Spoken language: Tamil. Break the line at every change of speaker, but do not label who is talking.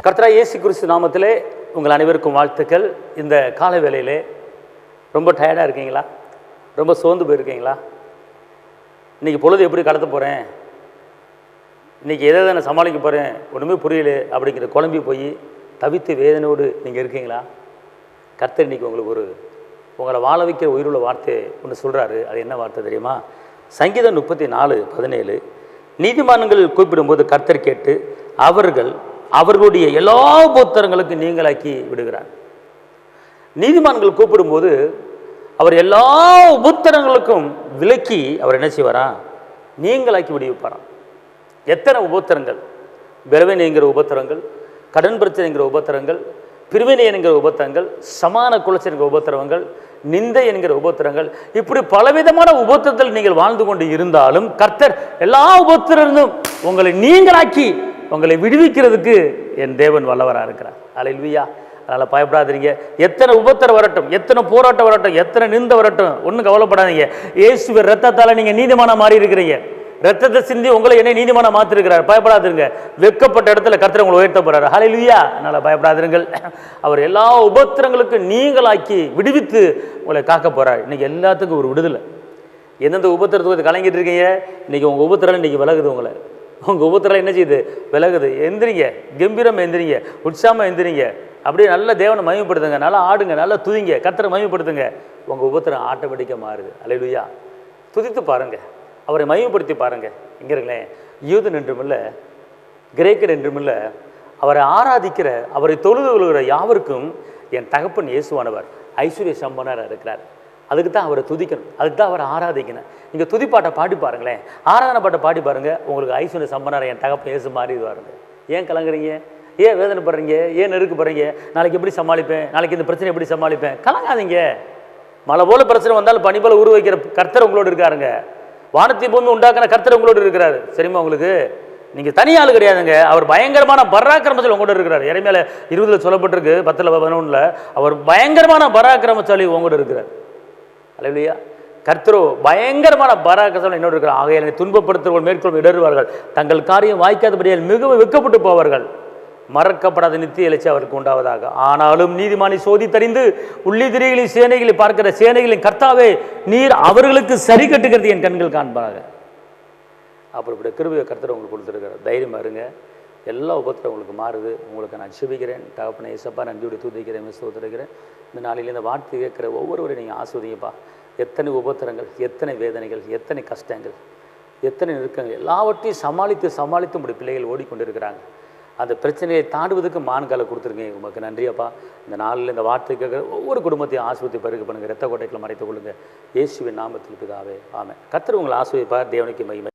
கர்த்தராகிய இயேசு கிறிஸ்து நாமத்திலே உங்கள் அனைவருக்கும் வாழ்த்துக்கள். இந்த கால வேளையிலே ரொம்ப டயர்டாக இருக்கீங்களா? ரொம்ப சோர்ந்து போயிருக்கீங்களா? இன்றைக்கி பொழுது எப்படி கடத்த போகிறேன், இன்றைக்கி எதை நான் சமாளிக்க போகிறேன், ஒன்றுமே புரியல அப்படிங்கிற குழம்பி போய் தவித்து வேதனையோடு நீங்கள் இருக்கீங்களா? கர்த்தர் இன்றைக்கி உங்களுக்கு உங்களை வாழ வைக்கிற உயிருள்ள வார்த்தை ஒன்று சொல்கிறாரு. அது என்ன வார்த்தை தெரியுமா? சங்கீதம் 34:17 நீதிமான்கள் கூப்பிடும்போது கர்த்தர் கேட்டு அவர்களுடைய எல்லா உபத்திரங்களுக்கு நீங்களாக்கி விடுகிறார். நீதிமான்கள் கூப்பிடும்போது அவர் எல்லா உபத்திரங்களுக்கும் விலக்கி அவர் என்ன செய்வாரா? நீங்களாக்கி விடுவிப்பாராம். எத்தனை உபத்திரங்கள், பலவீனம் என்கிற உபத்திரங்கள், கடன் பிரச்சனை என்கிற உபத்திரங்கள், பிரிவினை என்கிற உபத்திரங்கள், சமான குலைச்சல் என்கிற உபத்திரங்கள், நிந்தை என்கிற உபத்திரங்கள், இப்படி பலவிதமான உபத்திரத்தில் நீங்கள் வாழ்ந்து கொண்டு இருந்தாலும் கர்த்தர் எல்லா உபத்திரங்களும் உங்களை நீங்களாக்கி உங்களை விடுவிக்கிறதுக்கு என் தேவன் வல்லவராக இருக்கிறார். அல்லேலூயா. அதனால் பயப்படாதீங்க. எத்தனை உபத்திரம் வரட்டும், எத்தனை போராட்டம் வரட்டும், எத்தனை நிந்த வரட்டும், ஒன்றும் கவலைப்படாதீங்க. இயேசுவின் ரத்தத்தால் நீங்கள் நீதிமானா மாறி இருக்கிறீங்க. ரத்தத்தை சிந்தி உங்களை என்ன நீதிமானா மாற்றிருக்கிறார். பயப்படாதீங்க. வெட்கப்பட்ட இடத்துல கர்த்தர் உங்களை உயர்த்த போறாரு. ஹல்லேலூயா. அதனால் பயப்படாதீர்கள். அவர் எல்லா உபத்திரங்களுக்கும் நீங்களாக்கி விடுவித்து உங்களை காக்க போறார். இன்னைக்கு எல்லாத்துக்கும் ஒரு விடுதலை. எந்தெந்த உபத்திரத்துக்கு கலங்கிட்டு இருக்கீங்க, இன்னைக்கு உங்கள் உபத்திரம் இன்னைக்கு விலகுது. உங்கள் உபத்திரம் என்ன செய்யுது? விலகுது. எந்திரிங்க, கம்பீரம் எந்திரிங்க, உற்சாகமாக எந்திரிங்க. அப்படியே நல்ல தேவனை மகிமைப்படுத்துங்க, நல்லா ஆடுங்க, நல்லா துதிங்க, கர்த்தரை மகிமைப்படுத்துங்க. உங்கள் உபத்திரம் ஆட்டோமேட்டிக்காக மாறுது. அல்லேலூயா. துதித்து பாருங்கள், அவரை மகிமைப்படுத்தி பாருங்கள். இங்கே இருங்களேன், யூதன் என்றும் இல்லை, கிரேக்கர் என்றும் இல்லை, அவரை ஆராதிக்கிற, அவரை தொழுது கொள்கிற யாவருக்கும் என் தகப்பன் இயேசுவானவர் ஐஸ்வர்ய சம்பன்னராக இருக்கிறார். அதுக்கு தான் அவரை துதிக்கணும், அதுக்கு தான் அவரை ஆராதிக்கணும். நீங்கள் துதிப்பாட்டை பாடி பாருங்களேன், ஆராதனை பாட்டை பாடி பாருங்கள், உங்களுக்கு ஐஸ்வர்ய சம்பன்னராக என் தகப்பன் இயேசு மாறிடுவாருங்க. ஏன் கலங்குறீங்க? ஏன் வேதனைப்படுறீங்க? ஏன் நெருக்கப்படுறீங்க? நாளைக்கு எப்படி சமாளிப்பேன், நாளைக்கு இந்த பிரச்சனை எப்படி சமாளிப்பேன்? கலங்காதீங்க. மழை போல பிரச்சனை வந்தாலும் பனி போல உருவாக்கிற கர்த்தர் உங்களோடு இருக்காருங்க. வானத்தை பூமி உண்டாக்குன கர்த்தர் உங்களோடு இருக்கிறாரு. சரிம்மா உங்களுக்கு? நீங்கள் தனி ஆள் கிடையாதுங்க. அவர் பயங்கரமான பராக்கிரமசாலி உங்களோட இருக்கிறார். எரேமியா 20 சொல்லப்பட்டிருக்கு, 10-11 அவர் பயங்கரமான பராக்கிரமசாலி உங்களோட இருக்கிறார். அல்லேலூயா. கர்த்தரோ பயங்கரமான பராக்கிரமசாலி என்னோடு இருக்கிறார். ஆகையால் துன்பப்படுத்துவர்கள் மேற்கொள்ளும் இடறுவார்கள், தங்கள் காரியம் வாய்க்காதபடியால் மிகவும் வெட்கப்பட்டு போவார்கள். மறக்கப்படாத நித்திய இலட்சி அவருக்கு உண்டாவதாக. ஆனாலும் நீதிமானை சோதித்தறிந்து உள்ளிதிரிகளின் சேனைகளை பார்க்கிற சேனைகளின் கர்த்தாவே, நீர் அவர்களுக்கு சரி கட்டுகிறது என் கண்கள் காண்பாங்க. அப்படிப்பட்ட கிருபையை கர்த்தர் உங்களுக்கு கொடுத்துருக்கிறார். தைரியமாக இருங்க. எல்லா உபத்திரம் உங்களுக்கு மாறுது. உங்களுக்கு நான் செபிக்கிறேன். தகப்பனை இயேசப்பா நன்றியோடு துதிக்கிறேன், ஸ்தோத்திரிக்கிறேன். இந்த நாளில் இந்த வார்த்தை கேட்குற ஒவ்வொருவரையும் நீங்கள் ஆஸ்வதிங்கப்பா. எத்தனை உபத்திரங்கள், எத்தனை வேதனைகள், எத்தனை கஷ்டங்கள், எத்தனை நெருக்கங்கள், எல்லாவற்றையும் சமாளித்து உங்களுடைய பிள்ளைகள் ஓடிக்கொண்டிருக்கிறாங்க. அந்த பிரச்சனையை தாண்டுவதற்கு மான்காலை கொடுத்துருக்கீங்க. உங்களுக்கு நன்றியப்பா. இந்த நாளில் இந்த வார்த்தை கேட்குற ஒவ்வொரு குடும்பத்தையும் ஆஸ்வதி பருக பண்ணுங்கள். இரத்த கோட்டைகளை மறைத்துக் கொள்ளுங்கள். இயேசுவின் நாமத்தில் பிதாவே, ஆமென். கர்த்தர் உங்களை ஆஸ்வதிப்பார். தேவனுக்கு மகிமை.